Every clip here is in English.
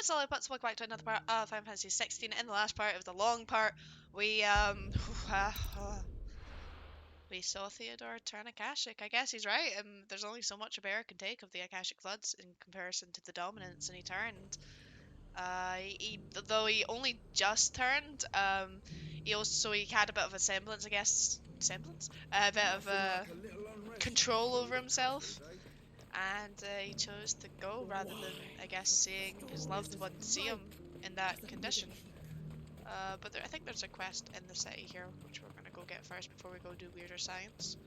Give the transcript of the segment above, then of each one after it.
what's all about? Welcome back to another part of Final Fantasy 16. In the last part, it was the long part. We we saw Theodore turn Akashic. I guess he's right. There's only so much a bear can take of the Akashic floods in comparison to the dominance, and he turned. Though he only just turned, he had a bit of a semblance, I guess, a bit of control over himself, and he chose to go rather than, I guess, seeing his loved one see him in that condition. But I think there's a quest in the city here, which we're gonna go get first before we go do weirder science.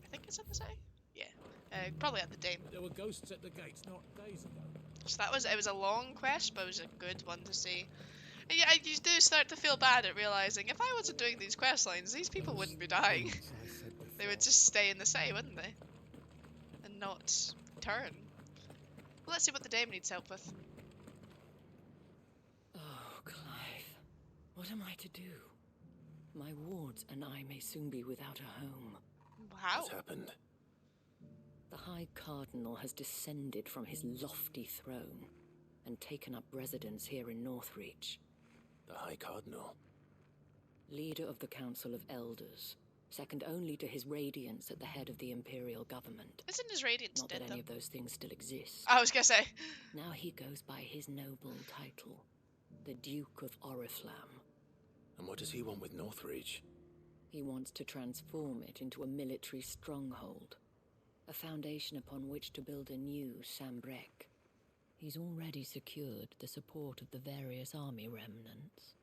I think it's in the city. Yeah, probably at the dame. There were ghosts at the gates not days ago. So it was a long quest, but it was a good one to see. And yeah, you do start to feel bad at realizing if I wasn't doing these quest lines, these people wouldn't be dying. They would just stay in the city, wouldn't they? And not turn. Well, let's see what the dame needs help with. Oh, Clive. What am I to do? My wards and I may soon be without a home. How? What's happened? The High Cardinal has descended from his lofty throne and taken up residence here in Northreach. The High Cardinal? Leader of the Council of Elders, second only to his Radiance at the head of the Imperial government. Isn't his Radiance Not dead, that though? any of those things still exist. I was gonna say. Now he goes by his noble title, the Duke of Oriflamme. And what does he want with Northreach? He wants to transform it into a military stronghold, a foundation upon which to build a new Sambrek. He's already secured the support of the various army remnants,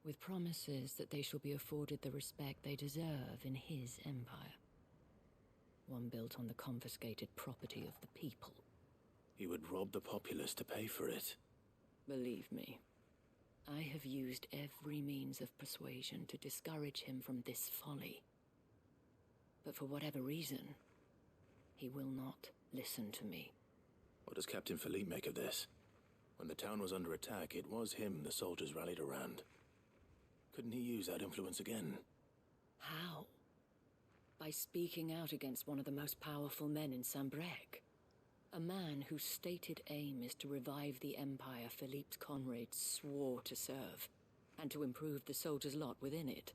with promises that they shall be afforded the respect they deserve in his empire. One built on the confiscated property of the people. He would rob the populace to pay for it. Believe me, I have used every means of persuasion to discourage him from this folly. But for whatever reason, he will not listen to me. What does Captain Philippe make of this? When the town was under attack, it was him the soldiers rallied around. Couldn't he use that influence again? How? By speaking out against one of the most powerful men in Sambrek. A man whose stated aim is to revive the empire Philippe's comrades swore to serve, and to improve the soldiers' lot within it.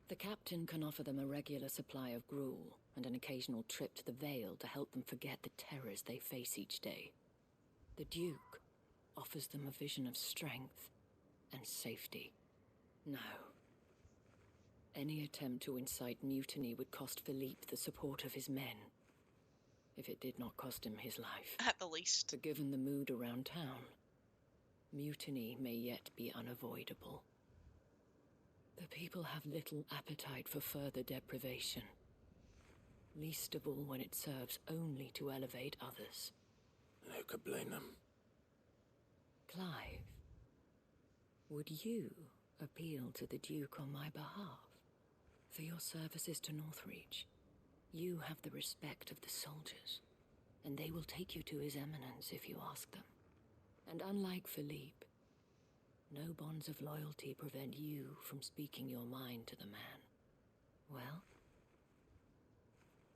The captain can offer them a regular supply of gruel, and an occasional trip to the Vale to help them forget the terrors they face each day. The Duke offers them a vision of strength and safety. No. Any attempt to incite mutiny would cost Philippe the support of his men, if it did not cost him his life. At the least. But given the mood around town, mutiny may yet be unavoidable. The people have little appetite for further deprivation, least of all when it serves only to elevate others. And who could blame them? Clive, would you appeal to the Duke on my behalf? For your services to Northreach, you have the respect of the soldiers, and they will take you to His Eminence if you ask them. And unlike Philippe, no bonds of loyalty prevent you from speaking your mind to the man. Well,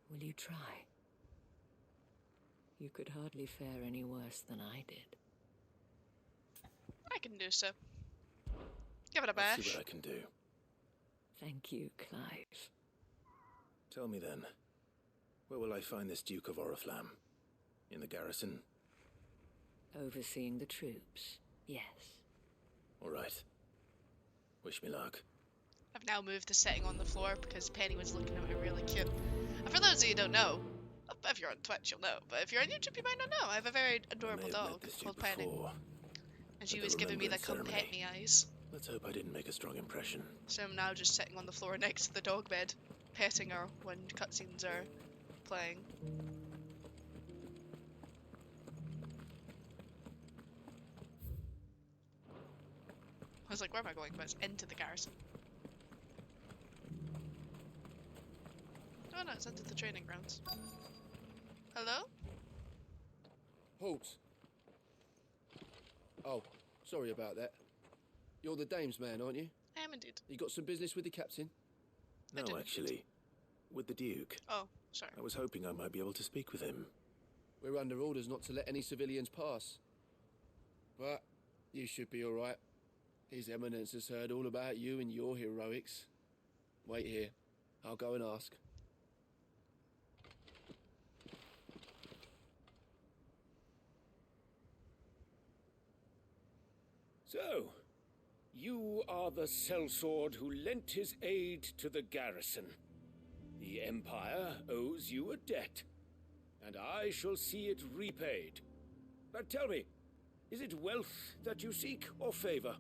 will you try? You could hardly fare any worse than I did. I can do so. Give it a I'll bash. see what I can do. Thank you, Clive. Tell me then, where will I find this Duke of Oriflamme? In the garrison? Overseeing the troops, yes. All right. Wish me luck. I've now moved to sitting on the floor because Penny was looking at me really cute. And for those of you who don't know, if you're on Twitch you'll know, but if you're on YouTube you might not know, I have a very adorable dog called Penny. And she was giving me the come pet me eyes. Let's hope I didn't make a strong impression. So I'm now just sitting on the floor next to the dog bed, petting her when cutscenes are playing. I was like, where am I going? But it's into the garrison. Oh no, it's into the training grounds. Hello? Halt! Oh, sorry about that. You're the dame's man, aren't you? I am indeed. You got some business with the captain? I No, didn't. actually. With the Duke. Oh, sorry. I was hoping I might be able to speak with him. We're under orders not to let any civilians pass. But you should be all right. His Eminence has heard all about you and your heroics. Wait here. I'll go and ask. So, you are the sellsword who lent his aid to the garrison. The Empire owes you a debt, and I shall see it repaid. But tell me, is it wealth that you seek, or favor?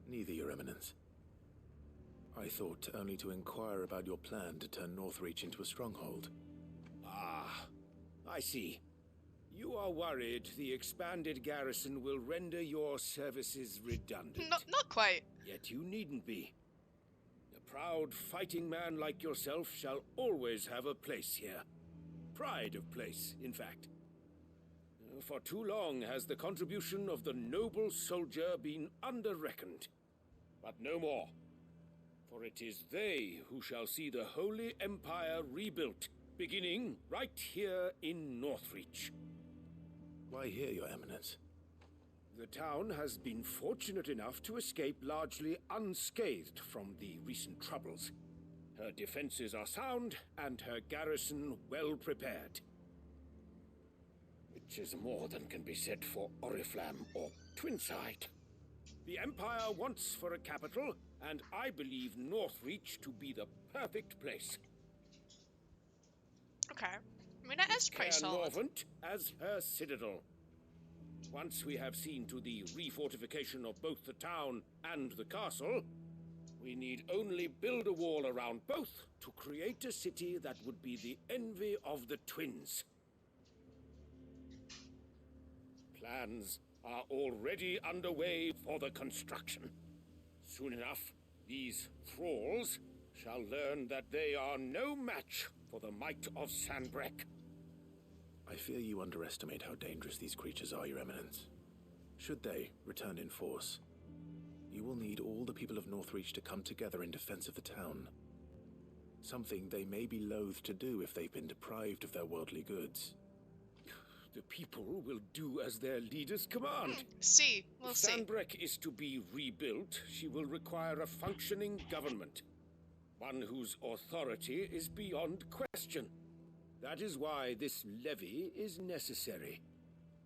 Neither, Your Eminence. I thought only to inquire about your plan to turn Northreach into a stronghold. Ah, I see. You are worried the expanded garrison will render your services redundant. Not quite. Yet you needn't be. A proud fighting man like yourself shall always have a place here. Pride of place, in fact. For too long has the contribution of the noble soldier been under-reckoned. But no more. For it is they who shall see the Holy Empire rebuilt, beginning right here in Northreach. Why here, Your Eminence? The town has been fortunate enough to escape largely unscathed from the recent troubles. Her defenses are sound, and her garrison well prepared. Which is more than can be said for Oriflamme or Twinside. The Empire wants for a capital, and I believe Northreach to be the perfect place. Okay. I mean, it is pretty solid. Norvant as her citadel. Once we have seen to the refortification of both the town and the castle, we need only build a wall around both to create a city that would be the envy of the twins. Plans are already underway for the construction. Soon enough, these thralls shall learn that they are no match for the might of Sanbreque. I fear you underestimate how dangerous these creatures are, Your Eminence. Should they return in force, you will need all the people of Northreach to come together in defense of the town. Something they may be loath to do if they've been deprived of their worldly goods. The people will do as their leaders command. See, we'll see. If Sanbreque is to be rebuilt, she will require a functioning government. One whose authority is beyond question. That is why this levy is necessary.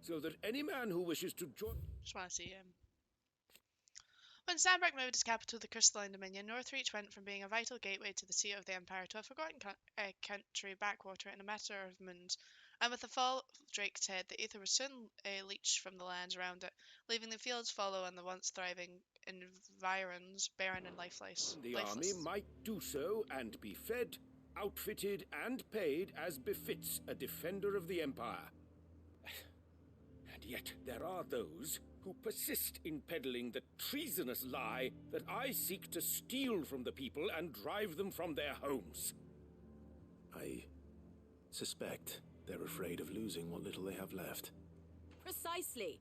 So that any man who wishes to join... Just want to see him. When Sanbreque moved its capital to the Crystalline Dominion, Northreach went from being a vital gateway to the seat of the Empire to a forgotten country backwater in a matter of moons. And with the fall of Drake's Head, the ether was soon leached from the lands around it, leaving the fields fallow and the once thriving environs barren and lifeless. The army might do so and be fed, outfitted and paid as befits a defender of the Empire. And yet there are those who persist in peddling the treasonous lie that I seek to steal from the people and drive them from their homes. I suspect they're afraid of losing what little they have left. Precisely.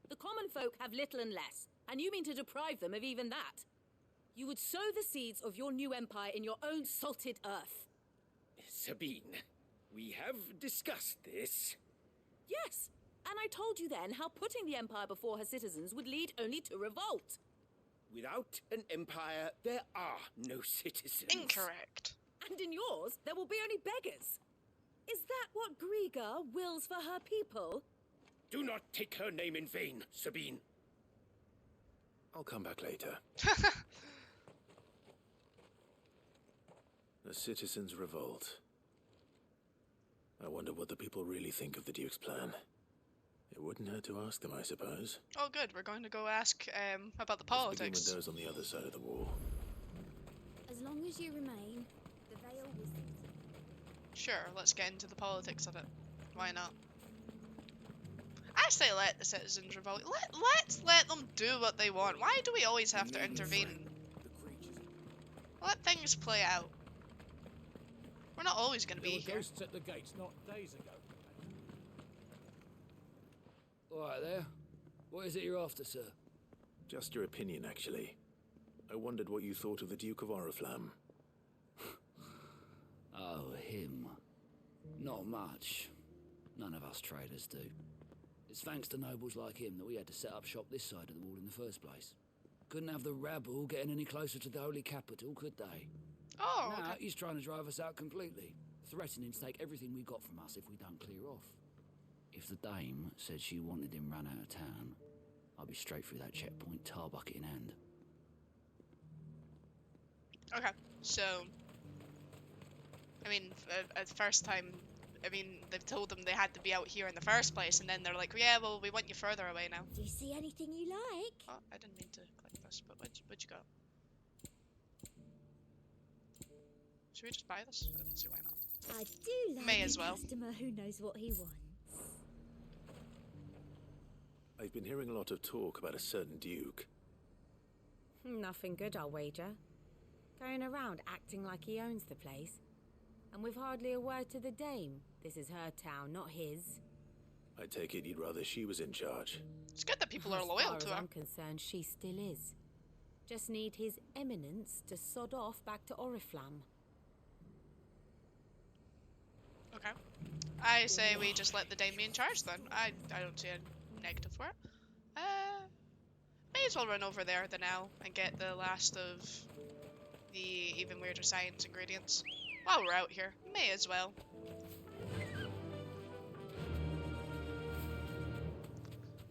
The common folk have little and less, and you mean to deprive them of even that. You would sow the seeds of your new empire in your own salted earth. Sabine, we have discussed this. Yes, and I told you then how putting the empire before her citizens would lead only to revolt. Without an empire, there are no citizens. Incorrect. And in yours, there will be only beggars. Is that what Griga wills for her people? Do not take her name in vain, Sabine. I'll come back later. The citizens revolt. I wonder what the people really think of the Duke's plan. It wouldn't hurt to ask them, I suppose. Oh, good. We're going to go ask about the Let's begin politics. with those on the other side of the wall. As long as you remain, the veil will... Sure, let's get into the politics of it. Why not? I say let the citizens revolt. Let's let them do what they want. Why do we always have to intervene? Let things play out. We're not always going to There be were here. ghosts at the gates not days ago. All right there. What is it you're after, sir? Just your opinion, actually. I wondered what you thought of the Duke of Oriflamme. Oh, him. Not much. None of us traders do. It's thanks to nobles like him that we had to set up shop this side of the wall in the first place. Couldn't have the rabble getting any closer to the holy capital, could they? Oh, Now okay. he's trying to drive us out completely, threatening to take everything we got from us if we don't clear off. If the dame said she wanted him run out of town, I'd be straight through that checkpoint, tar bucket in hand. Okay, so, I mean, at the first time, I mean, they've told them they had to be out here in the first place, and then they're like, yeah, well, we want you further away now. Do you see anything you like? Oh, I didn't mean to click this, but what'd you got? Should we just buy this? I don't see why not. I do like May a as well. customer who knows what he wants. I've been hearing a lot of talk about a certain duke. Nothing good, I'll wager. Going around acting like he owns the place. And with hardly a word to the dame. This is her town, not his. I take it you'd rather she was in charge. It's good that people are As loyal far to as her. I'm concerned, she still is. Just need his eminence to sod off back to Oriflamme. Okay. I say we just let the dame be in charge then. I don't see a negative for it. May as well run over there now and get the last of the even weirder science ingredients. While we're out here, may as well.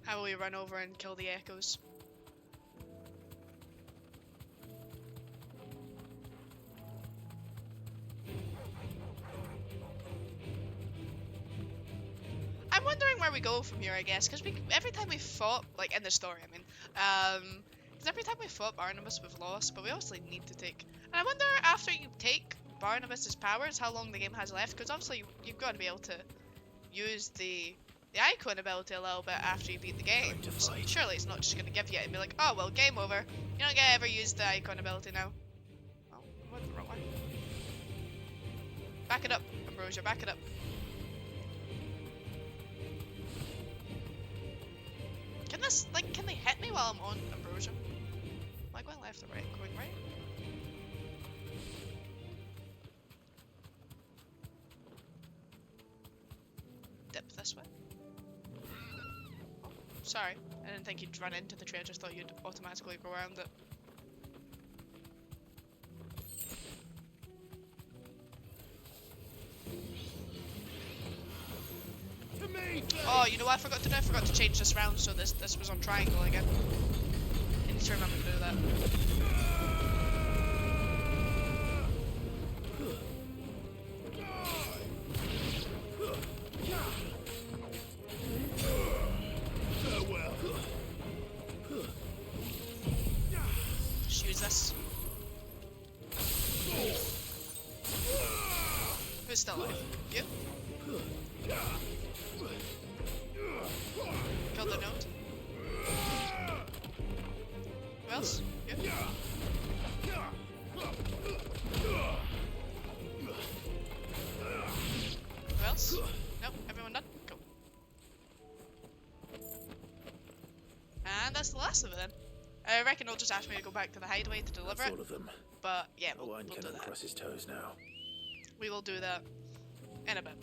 How will we run over and kill the echoes? I'm wondering where we go from here, I guess, because every time we fought, like in the story, I mean, because every time we fought Barnabas, we've lost, but we obviously need to take. And I wonder after you take Barnabas's powers, how long the game has left, because obviously you've got to be able to use the icon ability a little bit after you beat the game. So surely it's not just going to give you it and be like, oh well, game over. You don't get to ever use the icon ability now. Oh, I went the wrong way. Back it up, Ambrosia, back it up. Can this, like, can they hit me while I'm on Ambrosia? Am I going left or right? Going right? Dip this way. Oh, sorry. I didn't think you'd run into the tree, I just thought you'd automatically go around it. Oh, you know what I forgot to do? I forgot to change this round so this was on triangle again. I need to remember to do that. Just use this. Who's still alive? You? Kill the note. Who else? You? Who else? Nope, everyone done? Cool. And that's the last of it then. I reckon he'll just ask me to go back to the hideaway to deliver That's it. all of them. But yeah, Oh, we'll I'm do cannot that. cross his toes now. We will do that in a bit.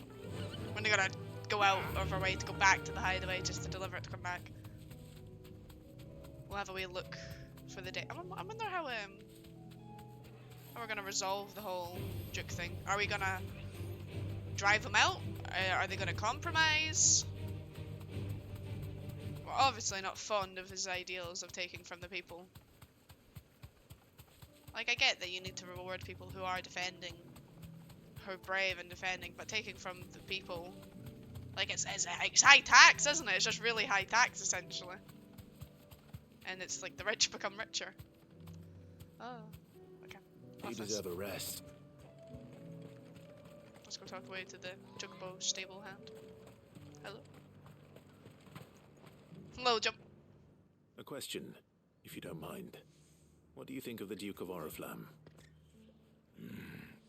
When they're gonna go out of our way to go back to the hideaway just to deliver it to come back. We'll have a wee look for the day. I wonder how we're gonna resolve the whole Duke thing. Are we gonna drive them out? Are they gonna compromise? We're obviously not fond of his ideals of taking from the people. Like, I get that you need to reward people who are defending, who are brave and defending, but taking from the people, like, it's high tax, isn't it? It's just really high tax, essentially. And it's like the rich become richer. Oh, okay. You deserve a rest. Let's go talk away to the Jugbo stable hand. Hello? Hello, jump. A question, if you don't mind. What do you think of the Duke of Oriflamme?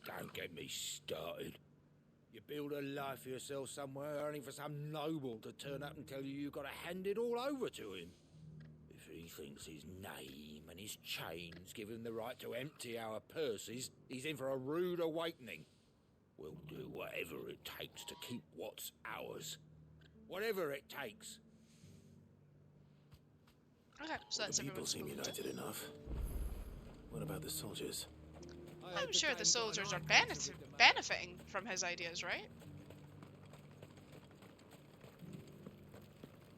Don't get me started. You build a life for yourself somewhere, only for some noble to turn up and tell you you've got to hand it all over to him. If he thinks his name and his chains give him the right to empty our purses, he's in for a rude awakening. We'll do whatever it takes to keep what's ours. Whatever it takes. Okay, so that's The people everyone's seem spoken to. united enough. What about the soldiers? I'm sure the soldiers are benefiting from his ideas, right?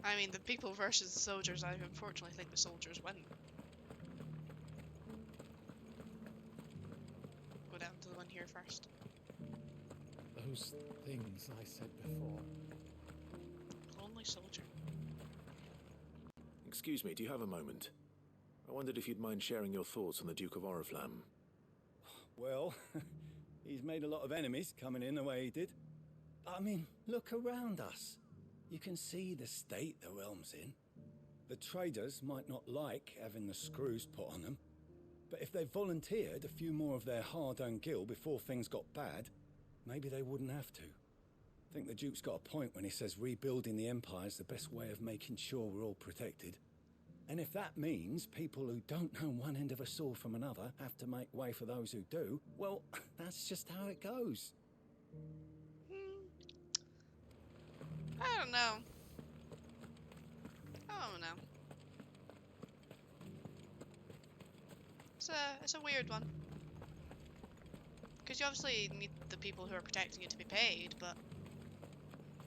I mean, the people versus the soldiers, I unfortunately think the soldiers win. Go down to the one here first. Those things I said before. Lonely soldier. Excuse me, do you have a moment? I wondered if you'd mind sharing your thoughts on the Duke of Oriflamme. Well, he's made a lot of enemies coming in the way he did. I mean, look around us. You can see the state the realm's in. The traders might not like having the screws put on them, but if they volunteered a few more of their hard-earned gil before things got bad, maybe they wouldn't have to. I think the Duke's got a point when he says rebuilding the Empire is the best way of making sure we're all protected. And if that means people who don't know one end of a sword from another have to make way for those who do, well, that's just how it goes. I don't know. I don't know. It's a weird one. Because you obviously need the people who are protecting you to be paid, but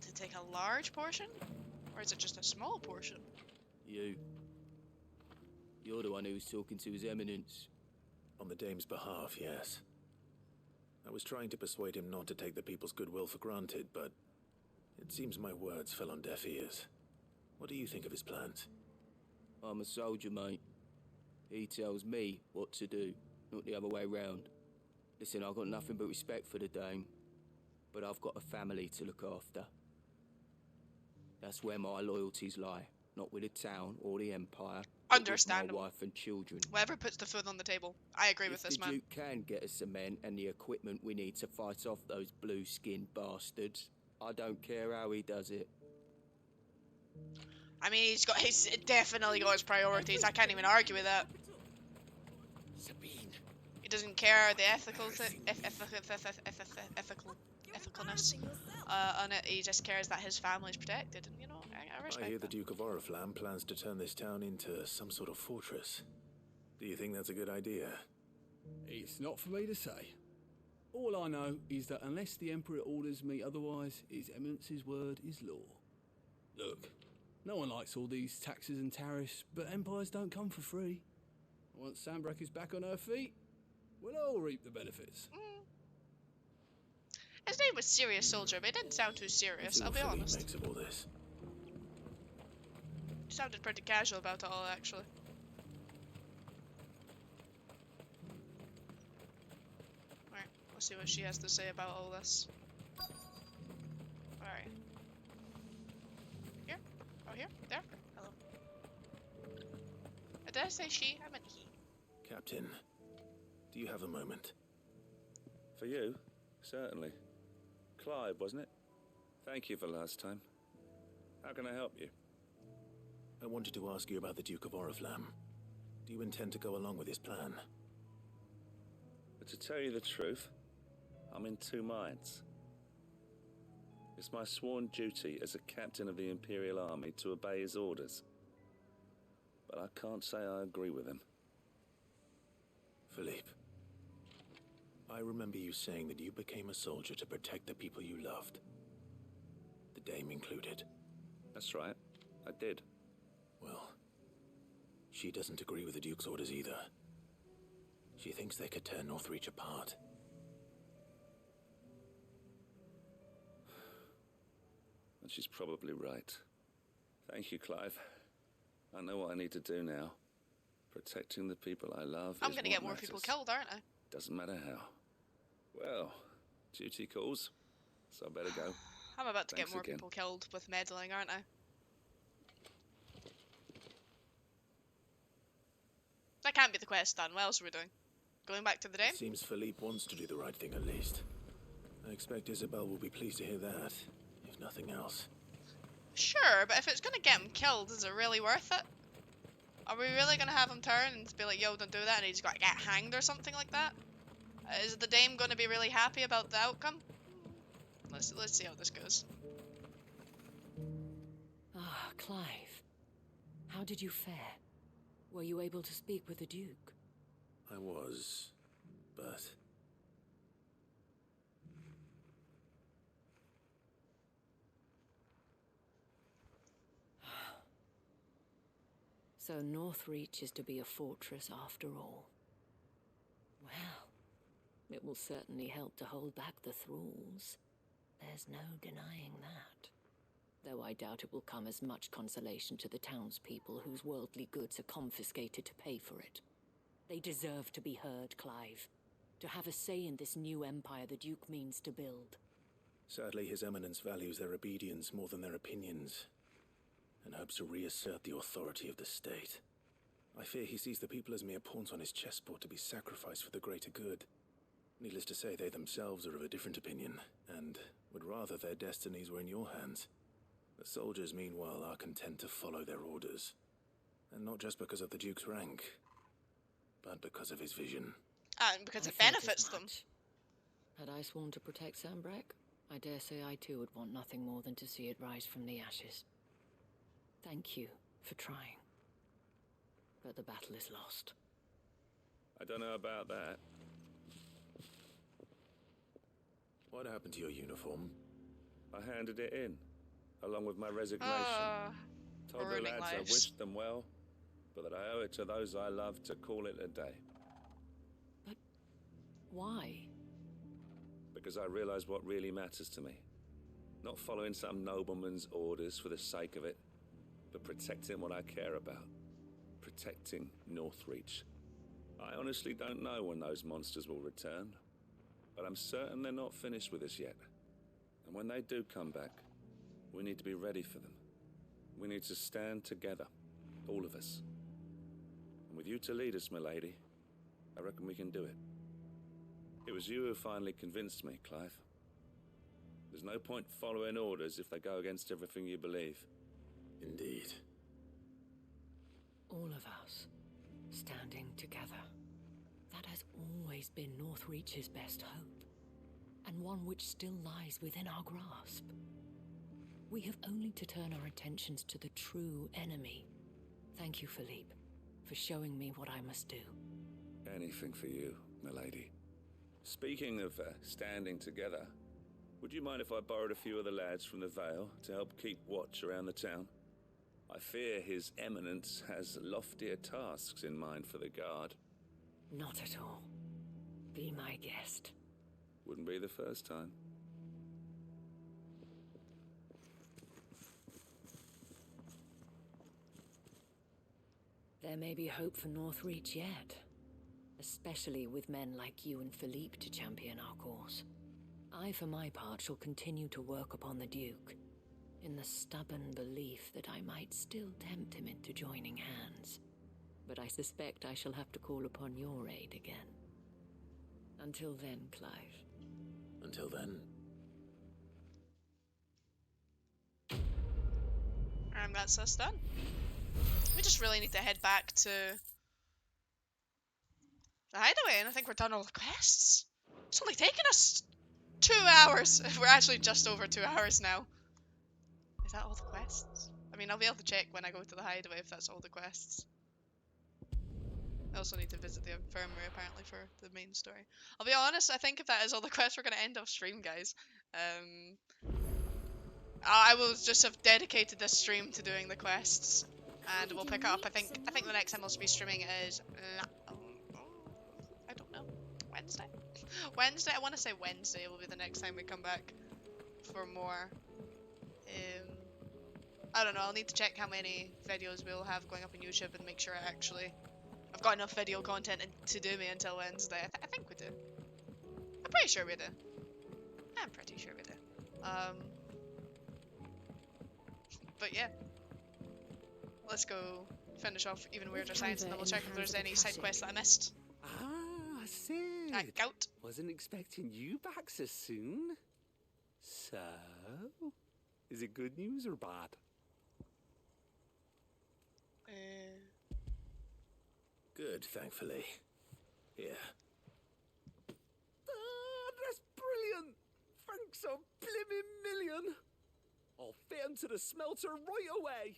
to take a large portion? Or is it just a small portion? You're the one who was talking to His Eminence. On the Dame's behalf, yes. I was trying to persuade him not to take the people's goodwill for granted, but it seems my words fell on deaf ears. What do you think of his plans? I'm a soldier, mate. He tells me what to do, not the other way round. Listen, I've got nothing but respect for the Dame, but I've got a family to look after. That's where my loyalties lie, not with the town or the Empire, but with Understandable. my wife and children. Whoever puts the food on the table. I agree with this If the man. Duke can get us the men and the equipment we need to fight off those blue-skinned bastards, I don't care how he does it. I mean, he's definitely got his priorities. I can't even argue with that. Sabine. He doesn't care the ethicalness on it. He just cares that his family's protected, and you know, I respect I hear the that. Duke of Oriflamme plans to turn this town into some sort of fortress. Do you think that's a good idea? It's not for me to say. All I know is that unless the Emperor orders me otherwise, His Eminence's word is law. Look, no one likes all these taxes and tariffs, but empires don't come for free. Once Sanbreque is back on her feet, we'll all reap the benefits. His name was Serious Soldier, but it didn't sound too serious, I'll be Philippe honest. makes of all this. He sounded pretty casual about it all, actually. Alright, let's see what she has to say about all this. Alright. Here? Oh, here? There? Hello. Did I say she? I meant he. Captain, do you have a moment? For you? Certainly. Clive, wasn't it? Thank you for last time. How can I help you? I wanted to ask you about the Duke of Oriflamme. Do you intend to go along with his plan? But to tell you the truth, I'm in two minds. It's my sworn duty as a captain of the Imperial Army to obey his orders. But I can't say I agree with him. Philippe, I remember you saying that you became a soldier to protect the people you loved. The Dame included. That's right, I did. Well, she doesn't agree with the Duke's orders either. She thinks they could tear Northreach apart. And she's probably right. Thank you, Clive. I know what I need to do now. Protecting the people I love I'm is gonna what get more matters. people killed, aren't I? Doesn't matter how. Well, duty calls, so I better go. I'm about to Thanks get more again. people killed with meddling, aren't I? That can't be the quest done. What else are we doing? Going back to the Dame? It seems Philippe wants to do the right thing at least. I expect Isabel will be pleased to hear that, if nothing else. Sure, but if it's gonna get him killed, is it really worth it? Are we really gonna have him turn and be like, yo, don't do that, and he's got to get hanged or something like that? Is the Dame gonna be really happy about the outcome? Let's see how this goes. Clive, how did you fare? Were you able to speak with the Duke? I was, but... So Northreach is to be a fortress after all. Well, it will certainly help to hold back the thralls. There's no denying that. Though I doubt it will come as much consolation to the townspeople whose worldly goods are confiscated to pay for it. They deserve to be heard, Clive. To have a say in this new empire the Duke means to build. Sadly, His Eminence values their obedience more than their opinions, and hopes to reassert the authority of the state. I fear he sees the people as mere pawns on his chessboard to be sacrificed for the greater good. Needless to say, they themselves are of a different opinion, and would rather their destinies were in your hands. The soldiers, meanwhile, are content to follow their orders. And not just because of the Duke's rank, but because of his vision. And because it benefits them. Had I sworn to protect Sambrek, I dare say I too would want nothing more than to see it rise from the ashes. Thank you for trying. But the battle is lost. I don't know about that. What happened to your uniform? I handed it in, along with my resignation. Told the lads I wished them well, but that I owe it to those I love to call it a day. But why? Because I realize what really matters to me. Not following some nobleman's orders for the sake of it, but protecting what I care about. Protecting Northreach. I honestly don't know when those monsters will return, but I'm certain they're not finished with us yet. And when they do come back, we need to be ready for them. We need to stand together, all of us. And with you to lead us, milady, I reckon we can do it. It was you who finally convinced me, Clive. There's no point following orders if they go against everything you believe. Indeed. All of us, standing together. That has always been Northreach's best hope, and one which still lies within our grasp. We have only to turn our attentions to the true enemy. Thank you, Philippe, for showing me what I must do. Anything for you, milady. Speaking of standing together, would you mind if I borrowed a few of the lads from the Vale to help keep watch around the town? I fear His Eminence has loftier tasks in mind for the guard. Not at all. Be my guest. Wouldn't be the first time. There may be hope for Northreach yet, especially with men like you and Philippe to champion our cause. I, for my part, shall continue to work upon the Duke, in the stubborn belief that I might still tempt him into joining hands. But I suspect I shall have to call upon your aid again. Until then, Clive. Until then. And that's us done. We just really need to head back to the hideaway, and I think we're done all the quests. It's only taken us 2 hours. We're actually just over 2 hours now. Is that all the quests? I mean, I'll be able to check when I go to the hideaway if that's all the quests. I also need to visit the infirmary, apparently, for the main story. I'll be honest, I think if that is all the quests, we're going to end off stream, guys. I will just have dedicated this stream to doing the quests, and we'll pick it up. I think the next time I'll be streaming is... I don't know. Wednesday? Wednesday? I want to say Wednesday will be the next time we come back for more. I don't know, I'll need to check how many videos we'll have going up on YouTube and make sure I've got enough video content to do me until Wednesday. I think we do. I'm pretty sure we do. I'm pretty sure we do. But yeah. Let's go finish off Even Weirder Science and double check if there's any side quests that I missed. Ah, Sid. Gout. Wasn't expecting you back so soon. So, is it good news or bad? Good, thankfully. Here. Ah, that's brilliant! Thanks a blimmin' million! I'll fit 'em to the smelter right away.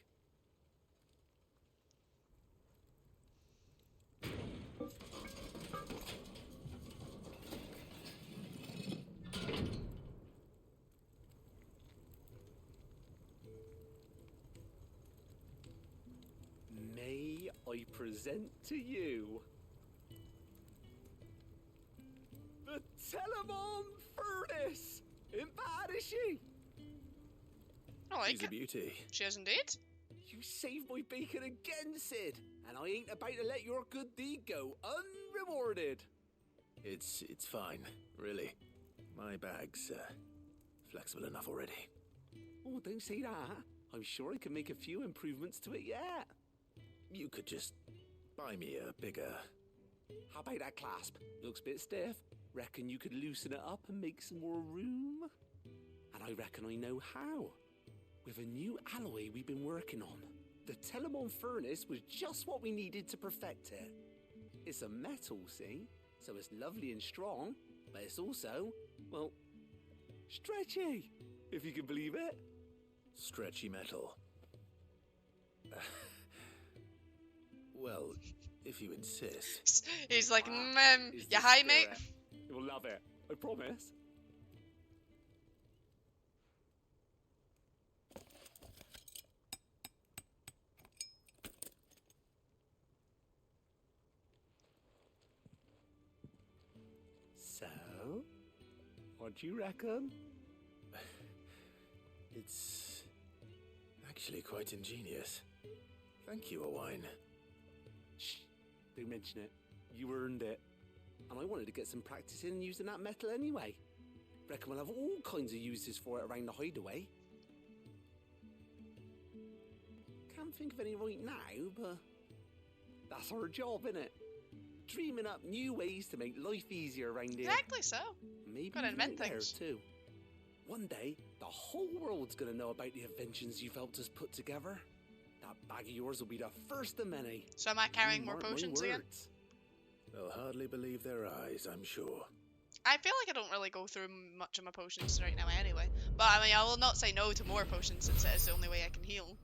May I present to you the Telemon Furnace? Ain't bad, is she? I like She's a it. beauty. She is indeed. You saved my bacon again, Sid, and I ain't about to let your good deed go unrewarded. It's fine, really. My bag's flexible enough already. Oh, don't say that. I'm sure I can make a few improvements to it yet. You could just buy me a bigger... How about that clasp? Looks a bit stiff. Reckon you could loosen it up and make some more room? And I reckon I know how. With a new alloy we've been working on. The Telemon Furnace was just what we needed to perfect it. It's a metal, see? So it's lovely and strong, but it's also, well, stretchy, if you can believe it. Stretchy metal. Well, if you insist. He's like, Is yeah, the hi, mate. spirit. You'll love it, I promise. So, what do you reckon? It's actually quite ingenious. Thank you, Owain. Shh, don't mention it. You earned it. And I wanted to get some practice in using that metal anyway. Reckon we'll have all kinds of uses for it around the hideaway. Can't think of any right now, but that's our job, innit? Dreaming up new ways to make life easier around here. Exactly so. Maybe Gotta even invent out there things. too. One day, the whole world's gonna know about the inventions you've helped us put together. That bag of yours will be the first of many. So am I carrying You more mark my potions again? words. They'll hardly believe their eyes, I'm sure. I feel like I don't really go through much of my potions right now anyway. But I mean, I will not say no to more potions since it is the only way I can heal.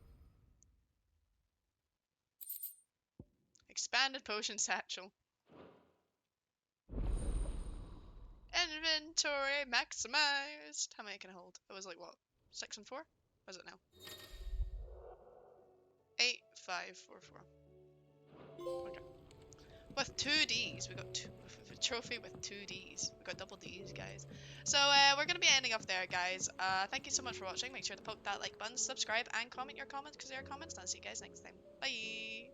Expanded potion satchel. Inventory maximized. How many can I hold? It was like what? 6 and 4? What is it now? 8, 5, 4, 4. Okay. With 2 Ds. We got a trophy with 2 Ds. We got double Ds, guys. So we're gonna be ending off there, guys. Thank you so much for watching. Make sure to poke that like button, subscribe, and comment your comments because they are comments. And I'll see you guys next time. Bye.